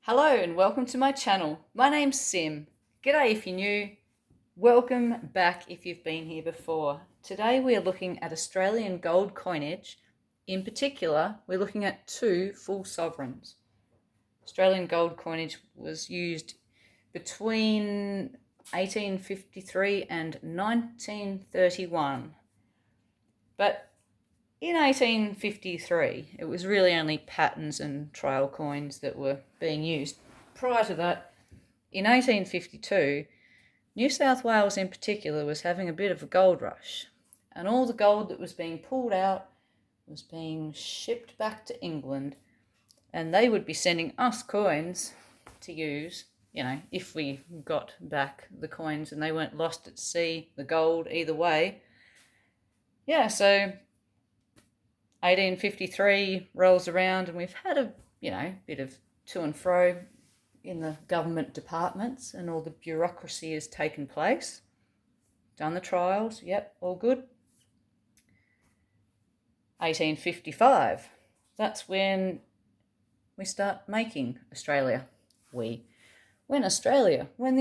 Hello and welcome to my channel. My name's Sim. G'day if you're new. Welcome back if you've been here before. Today we are looking at Australian gold coinage. In particular, we're looking at two full sovereigns. Australian gold coinage was used between 1853 and 1931. But in 1853, it was really only patterns and trail coins that were being used. Prior to that, in 1852, New South Wales in particular was having a bit of a gold rush, and all the gold that was being pulled out was being shipped back to England, and they would be sending us coins to use, if we got back the coins and they weren't lost at sea, the gold, either way. Yeah, so 1853 rolls around and we've had a bit of to and fro in the government departments, and all the bureaucracy has taken place. Done the trials, yep, all good. 1855, that's when we start making Australia. When the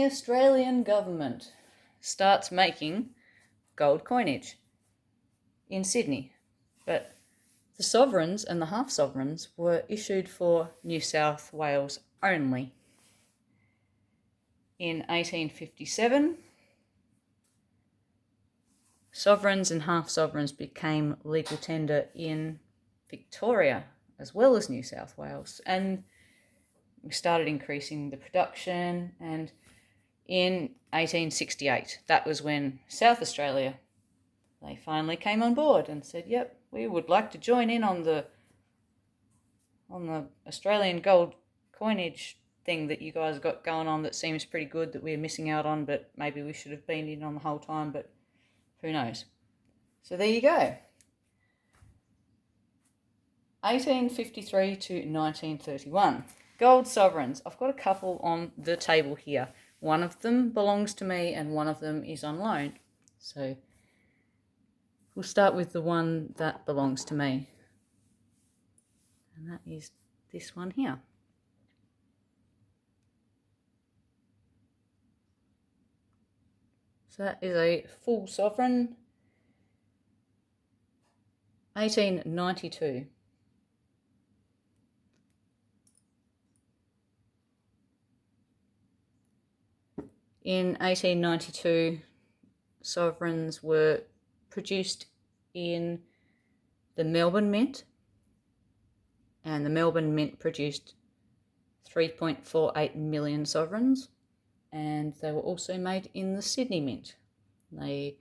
Australian government starts making gold coinage in Sydney. But the sovereigns and the half sovereigns were issued for New South Wales only. In 1857, sovereigns and half sovereigns became legal tender in Victoria as well as New South Wales, and we started increasing the production. And in 1868, that was when South Australia, they finally came on board and said, yep, we would like to join in on the Australian gold coinage thing that you guys got going on that seems pretty good, that we're missing out on, but maybe we should have been in on the whole time, but who knows. So there you go. 1853 to 1931. Gold sovereigns. I've got a couple on the table here. One of them belongs to me and one of them is on loan. So we'll start with the one that belongs to me. And that is this one here. So that is a full sovereign, 1892. In 1892, sovereigns were produced in the Melbourne Mint, and the Melbourne Mint produced 3.48 million sovereigns, and they were also made in the Sydney Mint. They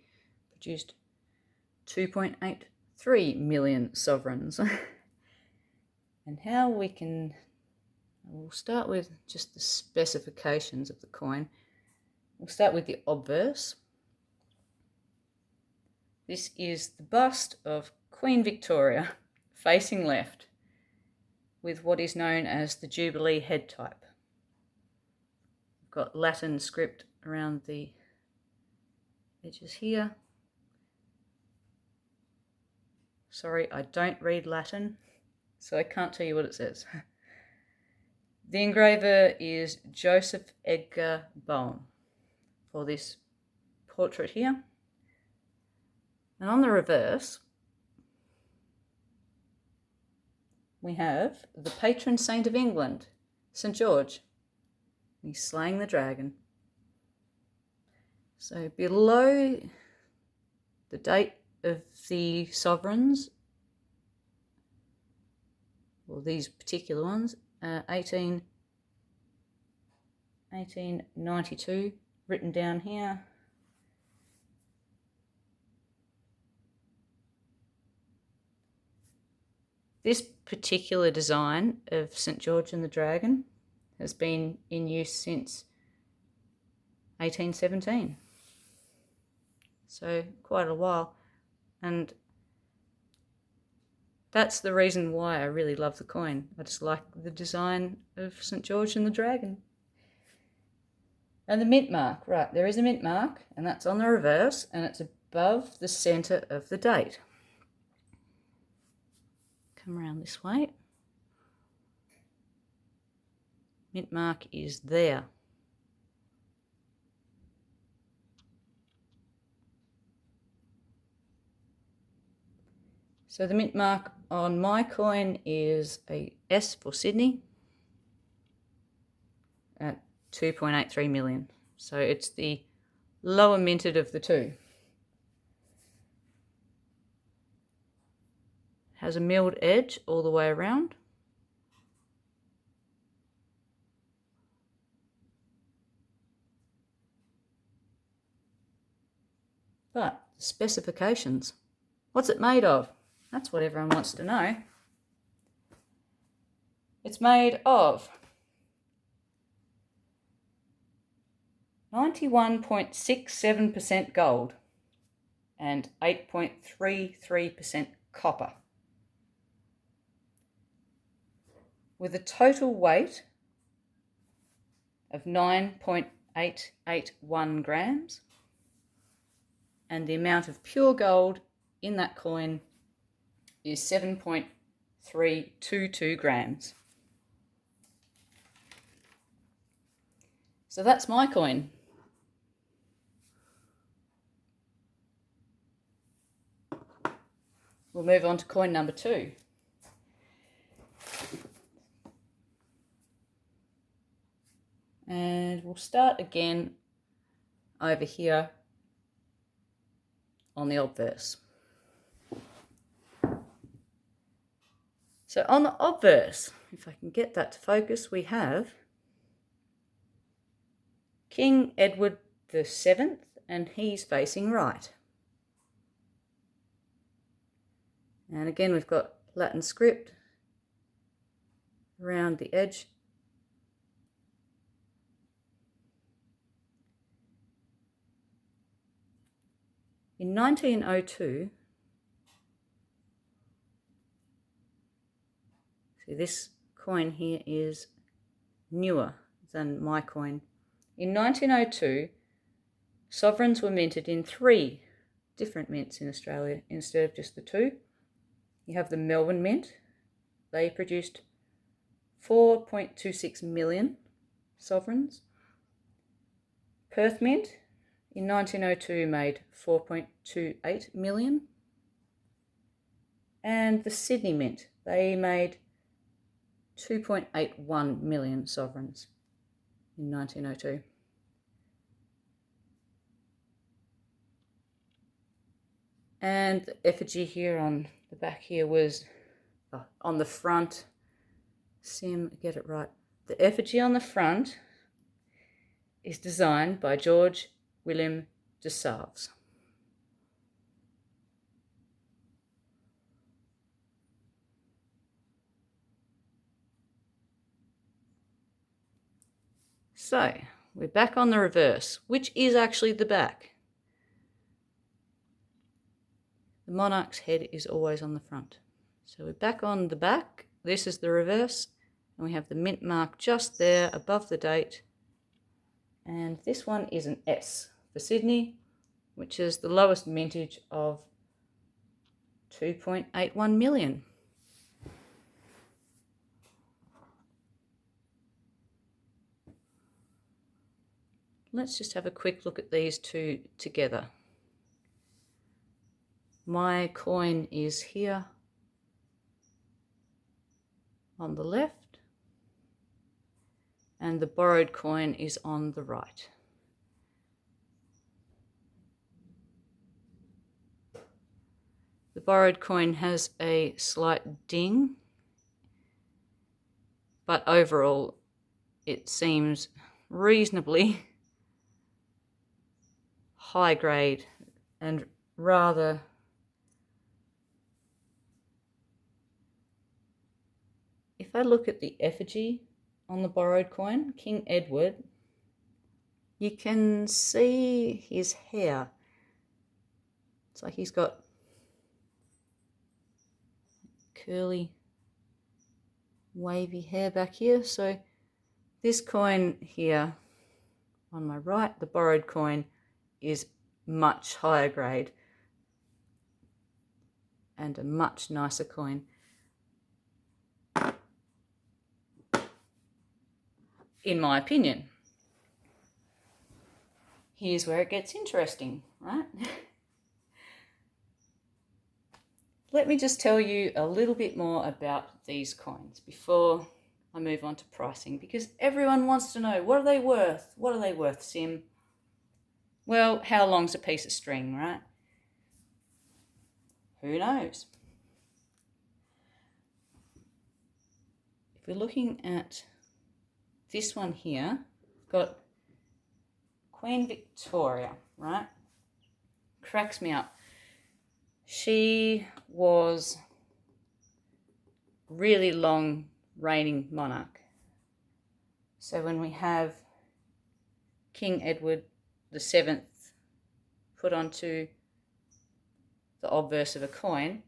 produced 2.83 million sovereigns. And we'll start with just the specifications of the coin. We'll start with the obverse. This is the bust of Queen Victoria, facing left, with what is known as the Jubilee head type. We've got Latin script around the edges here. Sorry, I don't read Latin, so I can't tell you what it says. The engraver is Joseph Edgar Bowen for this portrait here. And on the reverse, we have the patron saint of England, St. George. He's slaying the dragon. So below the date of the sovereigns, well, these particular ones, 1892, written down here. This particular design of St. George and the Dragon has been in use since 1817. So quite a while. And that's the reason why I really love the coin. I just like the design of St. George and the Dragon. And the mint mark, right, there is a mint mark, and that's on the reverse, and it's above the centre of the date. Come around this way. Mint mark is there. So the mint mark on my coin is a S for Sydney at 2.83 million. So it's the lower minted of the two. Has a milled edge all the way around. But specifications, what's it made of? That's what everyone wants to know. It's made of 91.67% gold and 8.33% copper, with a total weight of 9.881 grams, and the amount of pure gold in that coin is 7.322 grams. So that's my coin. We'll move on to coin number 2. And we'll start again over here on the obverse. So on the obverse, if I can get that to focus, we have King Edward VII, and he's facing right. And again, we've got Latin script around the edge. In 1902, see, this coin here is newer than my coin. In 1902, sovereigns were minted in 3 different mints in Australia instead of just the 2. You have the Melbourne Mint. They produced 4.26 million sovereigns. Perth Mint in 1902 made 4.28 million. And the Sydney Mint, they made 2.81 million sovereigns in 1902. And the effigy here on the back here was, on the front, Sim, get it right. The effigy on the front is designed by George William de Saves. So, we're back on the reverse, which is actually the back. The monarch's head is always on the front. So we're back on the back. This is the reverse, and we have the mint mark just there above the date. And this one is an S for Sydney, which is the lowest mintage of 2.81 million. Let's just have a quick look at these two together. My coin is here on the left, and the borrowed coin is on the right. The borrowed coin has a slight ding, but overall it seems reasonably high grade and rather if I look at the effigy on the borrowed coin, King Edward, you can see his hair. It's like he's got curly, wavy hair back here. So this coin here on my right, the borrowed coin, is much higher grade and a much nicer coin. in my opinion. Here's where it gets interesting, right? Let me just tell you a little bit more about these coins before I move on to pricing, because everyone wants to know, what are they worth? What are they worth, Sim? Well, how long's a piece of string, right? Who knows? If we're looking at this one here, got Queen Victoria, right? Cracks me up. She was really long reigning monarch. So when we have King Edward VII put onto the obverse of a coin,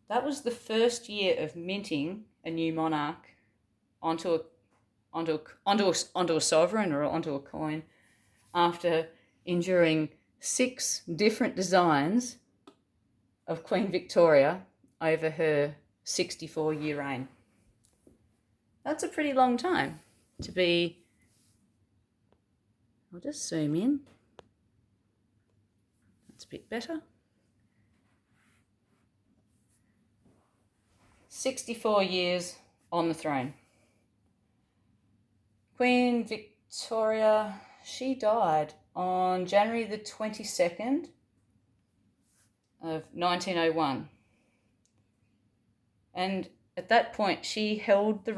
that was the first year of minting a new monarch onto a sovereign or onto a coin, after enduring 6 different designs of Queen Victoria over her 64-year reign. That's a pretty long time to be. I'll just zoom in. That's a bit better. 64 years on the throne. Queen Victoria, she died on January the 22nd of 1901. And at that point, she held the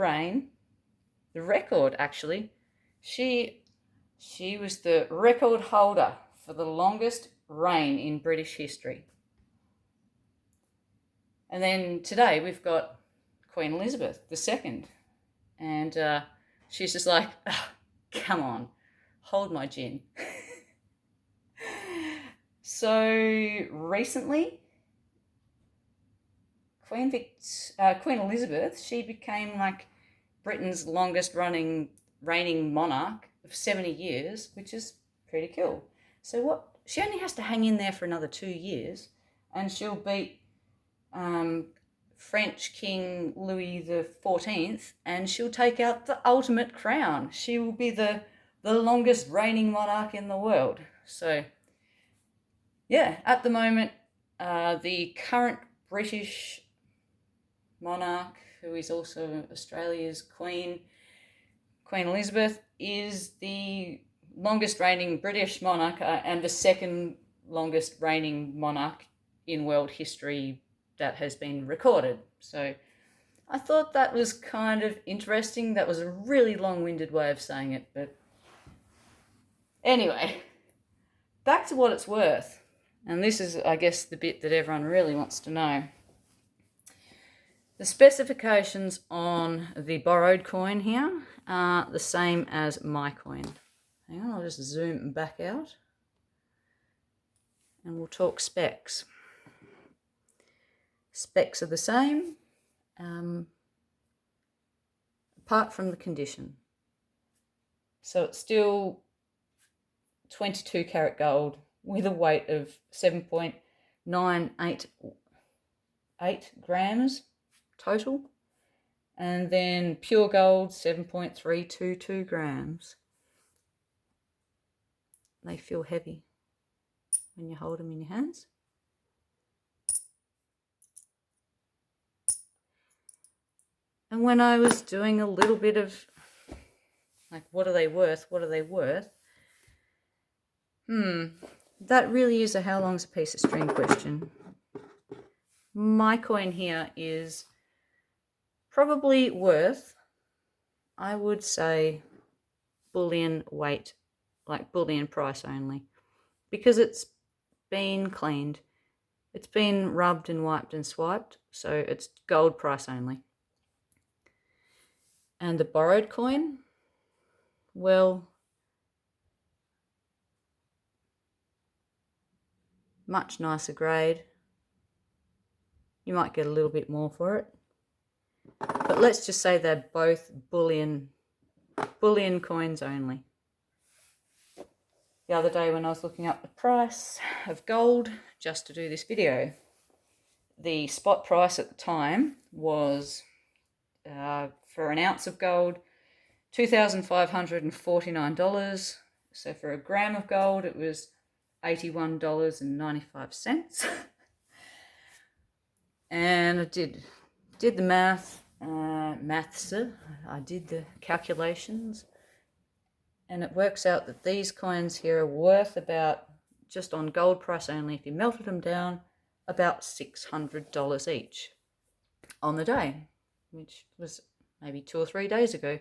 record actually. She was the record holder for the longest reign in British history. And then today we've got Queen Elizabeth II. And she's just like, oh, come on, hold my gin. So recently, Queen Elizabeth, she became like Britain's longest reigning monarch of 70 years, which is pretty cool. So she only has to hang in there for another 2 years, and she'll beat French King Louis XIV, and she'll take out the ultimate crown. She will be the longest reigning monarch in the world. So yeah, at the moment, the current British monarch, who is also Australia's Queen Elizabeth, is the longest reigning British monarch and the second longest reigning monarch in world history that has been recorded. So I thought that was kind of interesting. That was a really long-winded way of saying it, but anyway, back to what it's worth. And this is, I guess, the bit that everyone really wants to know. The specifications on the borrowed coin here are the same as my coin. Hang on, I'll just zoom back out and we'll talk specs. Specs are the same, apart from the condition. So it's still 22 karat gold with a weight of 7.988 grams total, and then pure gold 7.322 grams. They feel heavy when you hold them in your hands. And when I was doing a little bit of like, what are they worth? What are they worth? That really is a how long's a piece of string question. My coin here is probably worth, I would say, bullion weight, like bullion price only, because it's been cleaned. It's been rubbed and wiped and swiped, so it's gold price only. And the borrowed coin, well, much nicer grade. You might get a little bit more for it. But let's just say they're both bullion coins only. The other day when I was looking up the price of gold just to do this video, the spot price at the time was, for an ounce of gold, $2,549. So for a gram of gold, it was $81.95. And I did the maths. I did the calculations, and it works out that these coins here are worth about, just on gold price only, if you melted them down, about $600 each on the day, which was maybe 2 or 3 days ago.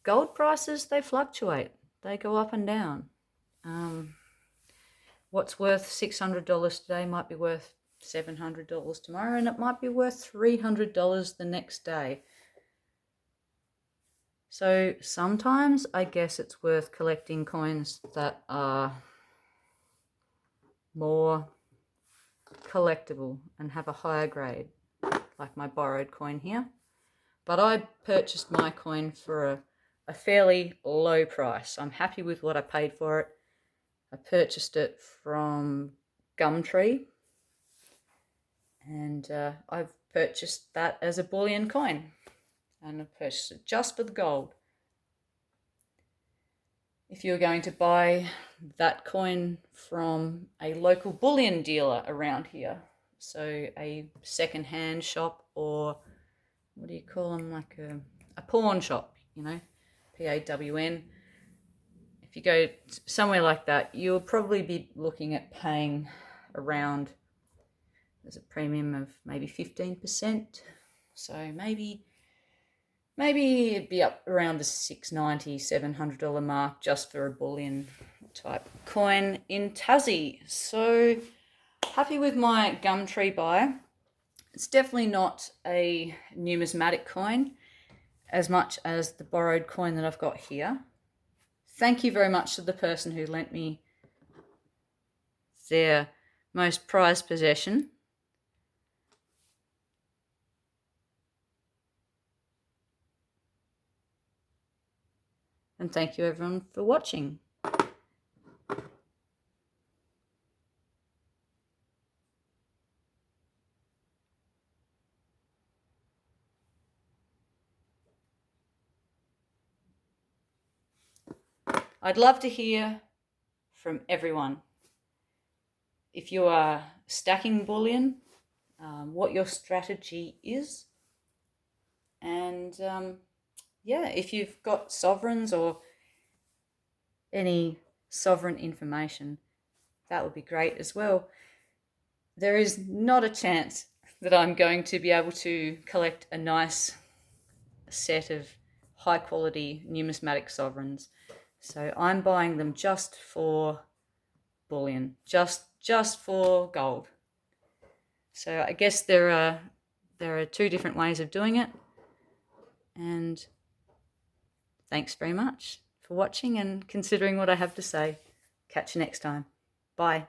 Gold prices, they fluctuate. They go up and down. What's worth $600 today might be worth $700 tomorrow, and it might be worth $300 the next day. So sometimes I guess it's worth collecting coins that are more collectible and have a higher grade, like my borrowed coin here. But I purchased my coin for a fairly low price. I'm happy with what I paid for it. I purchased it from Gumtree, and I've purchased that as a bullion coin, and I purchased it just for the gold. If you're going to buy that coin from a local bullion dealer around here, so a second-hand shop, or what do you call them, like a pawn shop, you know, PAWN. If you go somewhere like that, you'll probably be looking at paying around, there's a premium of maybe 15%. So maybe it'd be up around the $690, $700 mark just for a bullion type coin in Tassie. So happy with my Gumtree buy. It's definitely not a numismatic coin as much as the borrowed coin that I've got here. Thank you very much to the person who lent me their most prized possession. And thank you everyone for watching. I'd love to hear from everyone. If you are stacking bullion, what your strategy is. And yeah, if you've got sovereigns or any sovereign information, that would be great as well. There is not a chance that I'm going to be able to collect a nice set of high quality numismatic sovereigns. So I'm buying them just for bullion, just for gold. So I guess there are 2 different ways of doing it. And thanks very much for watching and considering what I have to say. Catch you next time. Bye.